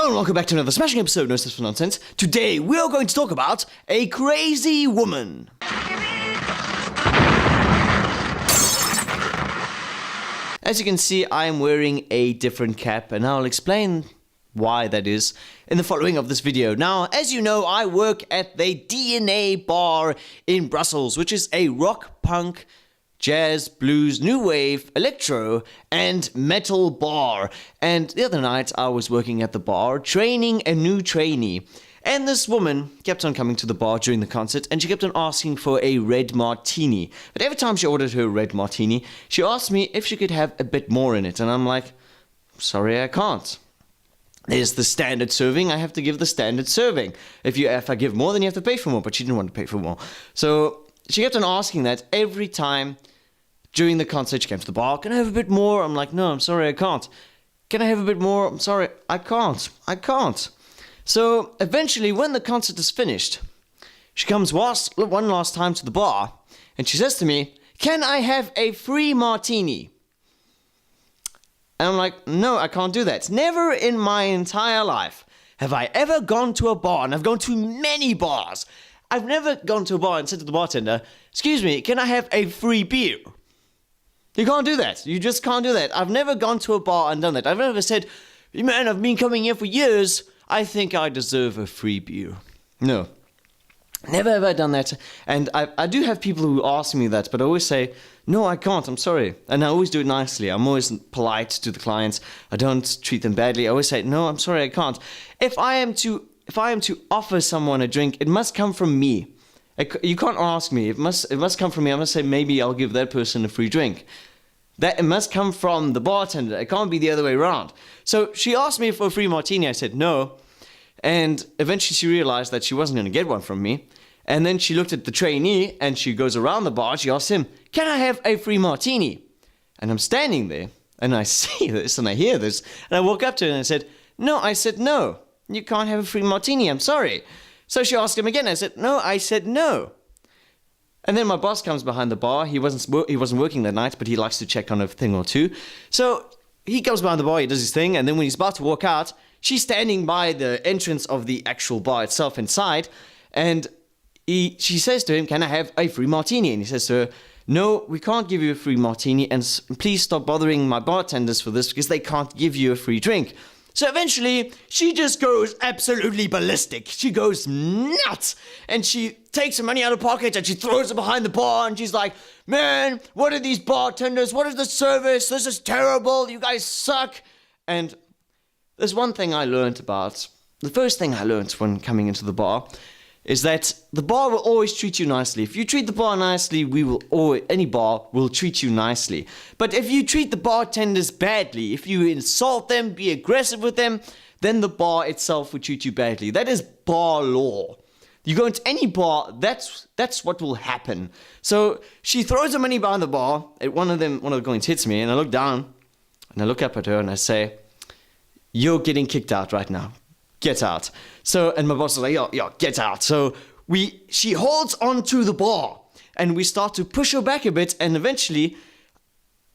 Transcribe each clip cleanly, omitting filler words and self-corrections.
Hello and welcome back to another smashing episode of Nosensical. Today we are going to talk about a crazy woman. As you can see, I am wearing a different cap, and I'll explain why that is in the following of this video. Now, as you know, I work at the DNA bar in Brussels, which is a rock, punk, jazz, blues, new wave, electro, and metal bar. And the other night I was working at the bar training a new trainee. And this woman kept on coming to the bar during the concert, and she kept on asking for a red martini. But every time she ordered her red martini, she asked me if she could have a bit more in it. And I'm like, sorry, I can't. There's the standard serving. I have to give the standard serving. If I give more, then you have to pay for more. But she didn't want to pay for more. So she kept on asking that every time during the concert. She came to the bar. Can I have a bit more? I'm like, no, I'm sorry, I can't. Can I have a bit more? I'm sorry, I can't. So eventually, when the concert is finished, she comes one last time to the bar, and she says to me, can I have a free martini? And I'm like, no, I can't do that. Never in my entire life have I ever gone to a bar, and I've gone to many bars. I've never gone to a bar and said to the bartender, excuse me, can I have a free beer? You can't do that. You just can't do that. I've never gone to a bar and done that. I've never said, man, I've been coming here for years. I think I deserve a free beer. No. Never ever done that. And I do have people who ask me that, but I always say, no, I can't. I'm sorry. And I always do it nicely. I'm always polite to the clients. I don't treat them badly. I always say, no, I'm sorry, I can't. If I am to offer someone a drink, it must come from me. You can't ask me. It must come from me. I must say, maybe I'll give that person a free drink. It must come from the bartender. It can't be the other way around. So she asked me for a free martini. I said no. And eventually she realized that she wasn't going to get one from me. And then she looked at the trainee and she goes around the bar. She asks him, can I have a free martini? And I'm standing there and I see this and I hear this. And I walk up to her and I said, no. You can't have a free martini. I'm sorry. So she asked him again. I said, no. And then my boss comes behind the bar. He wasn't working that night, but he likes to check on a thing or two. So he comes behind the bar, he does his thing, and then when he's about to walk out, she's standing by the entrance of the actual bar itself inside, and she says to him, can I have a free martini? And he says to her, no, we can't give you a free martini, and please stop bothering my bartenders for this, because they can't give you a free drink. So eventually, she just goes absolutely ballistic. She goes nuts. And she takes her money out of her pocket and she throws it behind the bar. And she's like, man, what are these bartenders? What is the service? This is terrible. You guys suck. And there's one thing I learned about. The first thing I learned when coming into the bar is that the bar will always treat you nicely. If you treat the bar nicely, any bar will treat you nicely. But if you treat the bartenders badly, if you insult them, be aggressive with them, then the bar itself will treat you badly. That is bar law. You go into any bar, that's what will happen. So she throws her money behind the bar. One of the coins hits me, and I look down, and I look up at her, and I say, you're getting kicked out right now. Get out. So, and my boss is like, yo, get out. So she holds onto the bar and we start to push her back a bit, and eventually,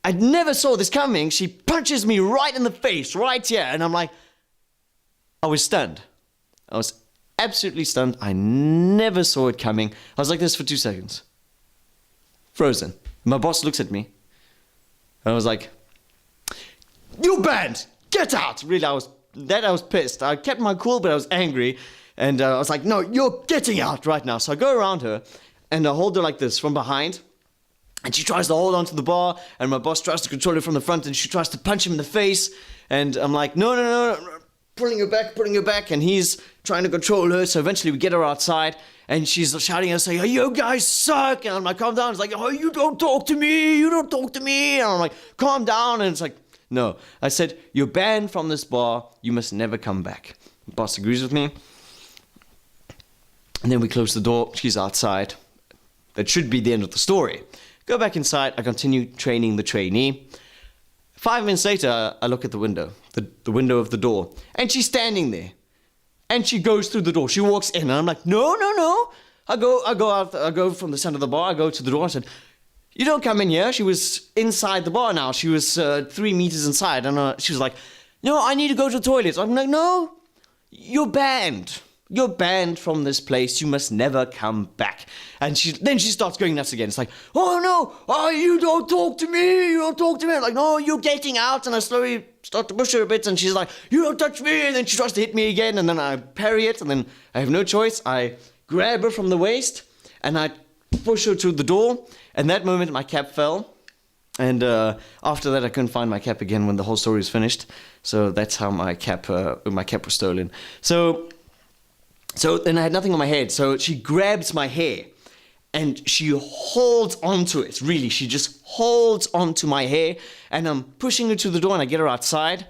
I never saw this coming. She punches me right in the face, right here. And I'm like, I was stunned. I was absolutely stunned. I never saw it coming. I was like this for 2 seconds. Frozen. My boss looks at me. And I was like, you banned! Get out! Really, I was pissed. I kept my cool, but I was angry. And I was like, no, you're getting out right now. So I go around her, and I hold her like this from behind. And she tries to hold onto the bar, and my boss tries to control her from the front, and she tries to punch him in the face. And I'm like, no. Pulling her back. And he's trying to control her. So eventually we get her outside, and she's shouting and saying, oh, you guys suck. And I'm like, calm down. It's like, oh, you don't talk to me. And I'm like, calm down. And it's like, no. I said, you're banned from this bar. You must never come back. The boss agrees with me. And then we close the door. She's outside. That should be the end of the story. Go back inside. I continue training the trainee. 5 minutes later, I look at the window. The window of the door. And she's standing there. And she goes through the door. She walks in. And I'm like, no. I go from the center of the bar. I go to the door. I said, you don't come in here. She was inside the bar now. She was 3 meters inside. And she was like, no, I need to go to the toilet. I'm like, no, you're banned. You're banned from this place. You must never come back. And then she starts going nuts again. It's like, oh no, oh, you don't talk to me. You don't talk to me. I'm like, no, you're getting out. And I slowly start to push her a bit. And she's like, you don't touch me. And then she tries to hit me again. And then I parry it. And then I have no choice. I grab her from the waist and I push her to the door. And that moment my cap fell. And after that I couldn't find my cap again when the whole story was finished. So that's how my cap was stolen. So then I had nothing on my head. So she grabs my hair and she holds onto it. Really, she just holds onto my hair. And I'm pushing her to the door and I get her outside.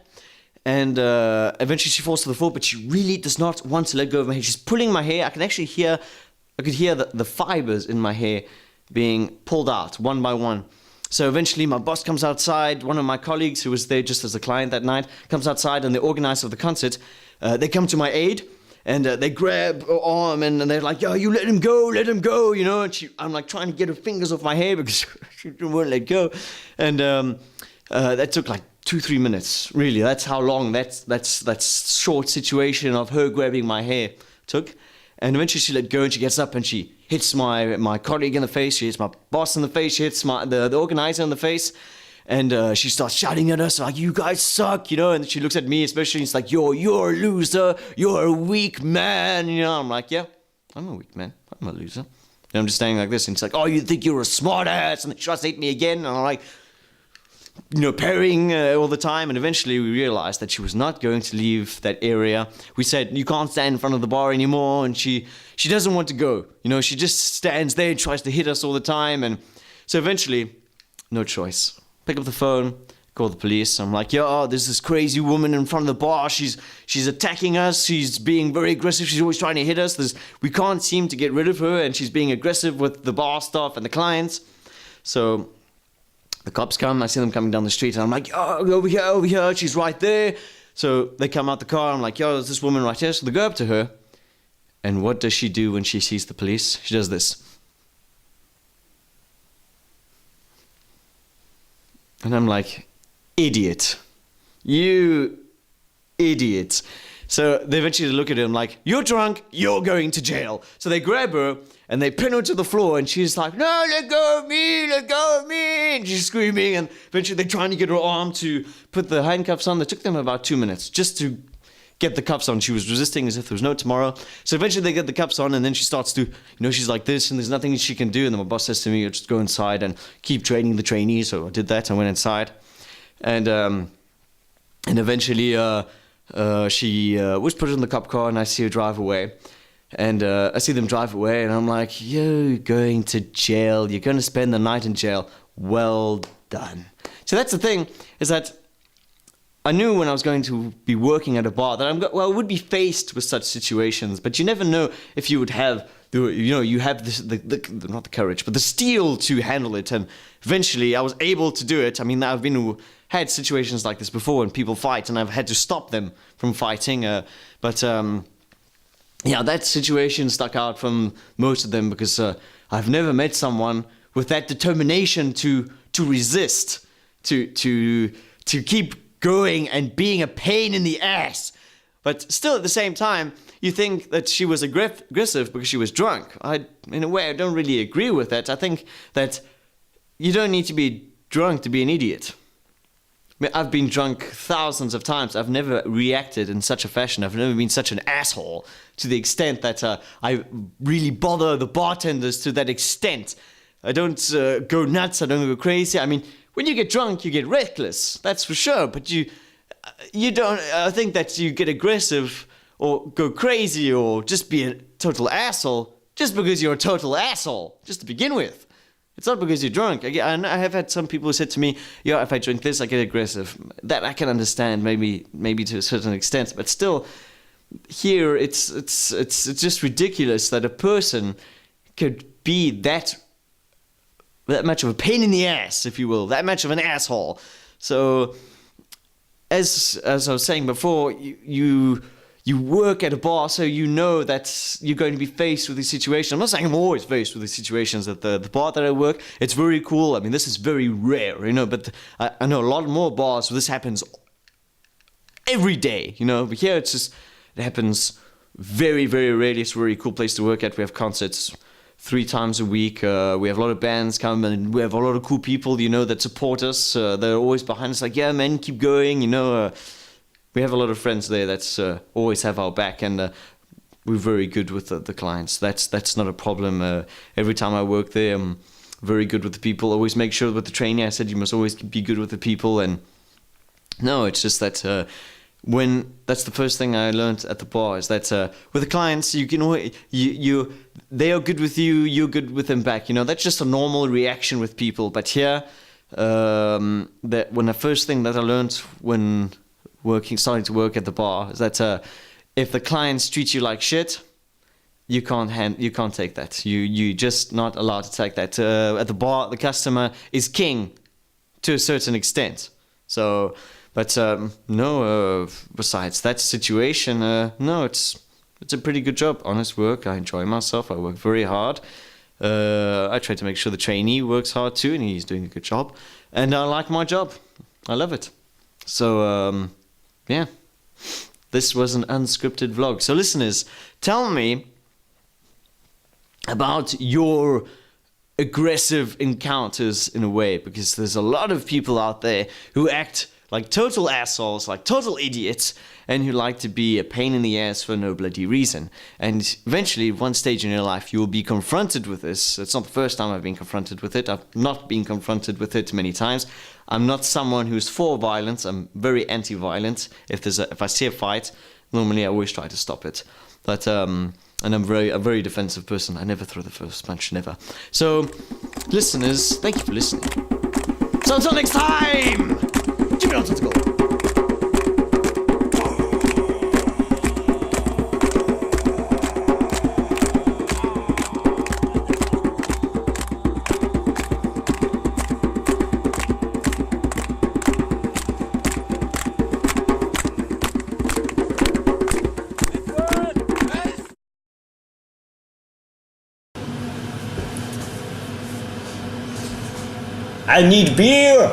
And eventually she falls to the floor, but she really does not want to let go of my hair. She's pulling my hair. I could hear the fibers in my hair being pulled out one by one. So eventually my boss comes outside. One of my colleagues who was there just as a client that night comes outside, and the organizer of the concert, they come to my aid. And they grab her arm and they're like, yo, you let him go, you know. And I'm like trying to get her fingers off my hair because she won't let go. And that took like 2-3 minutes, really. That's how long that short situation of her grabbing my hair took. And eventually she let go and she gets up and she hits my colleague in the face. She hits my boss in the face. She hits the organizer in the face. And she starts shouting at us like, you guys suck, you know. And she looks at me especially, and it's like, you're a loser, you're a weak man, you know. I'm like, yeah, I'm a weak man, I'm a loser. And I'm just standing like this, and it's like, oh, you think you're a smart ass? And she tries to hit me again, and I'm like, you know, parrying all the time. And eventually we realized that she was not going to leave that area. We said, you can't stand in front of the bar anymore. And she doesn't want to go, you know. She just stands there and tries to hit us all the time. And so eventually, no choice. Pick up the phone, call the police. I'm like, yo, there's this crazy woman in front of the bar. She's attacking us. She's being very aggressive. She's always trying to hit us. We can't seem to get rid of her, and she's being aggressive with the bar staff and the clients. So the cops come. I see them coming down the street, and I'm like, yo, over here. She's right there. So they come out the car. I'm like, yo, there's this woman right here. So they go up to her, and what does she do when she sees the police? She does this. And I'm like, idiot. You idiot. So they eventually look at her and I'm like, you're drunk, you're going to jail. So they grab her and they pin her to the floor and she's like, no, let go of me. And she's screaming, and eventually they're trying to get her arm to put the handcuffs on. It took them about 2 minutes just to get the cuffs on. She was resisting as if there was no tomorrow. So eventually they get the cuffs on, and then she starts to, you know, she's like this, and there's nothing she can do. And then my boss says to me, just go inside and keep training the trainees. So I did that. I went inside, and eventually she was put in the cop car, and I see her drive away. And I see them drive away, and I'm like, you're going to jail. You're going to spend the night in jail. Well done. So that's the thing, is that I knew when I was going to be working at a bar that I would be faced with such situations, but you never know if you would have you have this, not the courage, but the steel to handle it. And eventually I was able to do it. I mean, I've had situations like this before when people fight, and I've had to stop them from fighting. But that situation stuck out from most of them because I've never met someone with that determination to resist, to keep going and being a pain in the ass. But still, at the same time, you think that she was aggressive because she was drunk. In a way, I don't really agree with that. I think that you don't need to be drunk to be an idiot. I mean, I've been drunk thousands of times. I've never reacted in such a fashion. I've never been such an asshole to the extent that I really bother the bartenders to that extent. I don't go nuts. I don't go crazy. I mean, when you get drunk, you get reckless. That's for sure. But you don't think that you get aggressive or go crazy or just be a total asshole just because you're a total asshole, just to begin with. It's not because you're drunk. I have had some people who said to me, yeah, if I drink this, I get aggressive. That I can understand, maybe to a certain extent. But still, here, it's just ridiculous that a person could be that much of a pain in the ass, if you will, that much of an asshole. So, as I was saying before, you work at a bar, so you know that you're going to be faced with these situations. I'm not saying I'm always faced with these situations at the bar that I work. It's very cool. I mean, this is very rare, but I know a lot more bars where this happens every day, but here it's just It happens very, very rarely. It's a very cool place to work at. We have concerts 3 times a week. We have a lot of bands come, and we have a lot of cool people, that support us. They're always behind us, like, yeah, man, keep going. We have a lot of friends there that's always have our back, and we're very good with the clients. That's not a problem. Every time I work there, I'm very good with the people. Always make sure with the training, I said you must always be good with the people. And no, it's just that that's the first thing I learned at the bar, is that with the clients, you can always, they are good with you, you're good with them back. That's just a normal reaction with people. But here, the first thing that I learned when starting to work at the bar is that if the clients treat you like shit, you can't take that. You're just not allowed to take that. At the bar, the customer is king to a certain extent. So, but no. Besides that situation, no, it's a pretty good job. Honest work. I enjoy myself. I work very hard. I try to make sure the trainee works hard too, and he's doing a good job. And I like my job. I love it. So, yeah. This was an unscripted vlog. So listeners, tell me about your aggressive encounters in a way, because there's a lot of people out there who act like total assholes, like total idiots, and who like to be a pain in the ass for no bloody reason. And eventually, one stage in your life, you will be confronted with this. It's not the first time I've been confronted with it. I've not been confronted with it many times. I'm not someone who's for violence. I'm very anti-violent. If I see a fight, normally I always try to stop it. But and I'm a very defensive person. I never throw the first punch, never. So, listeners, thank you for listening. So until next time, keep it nonsensical. I need beer!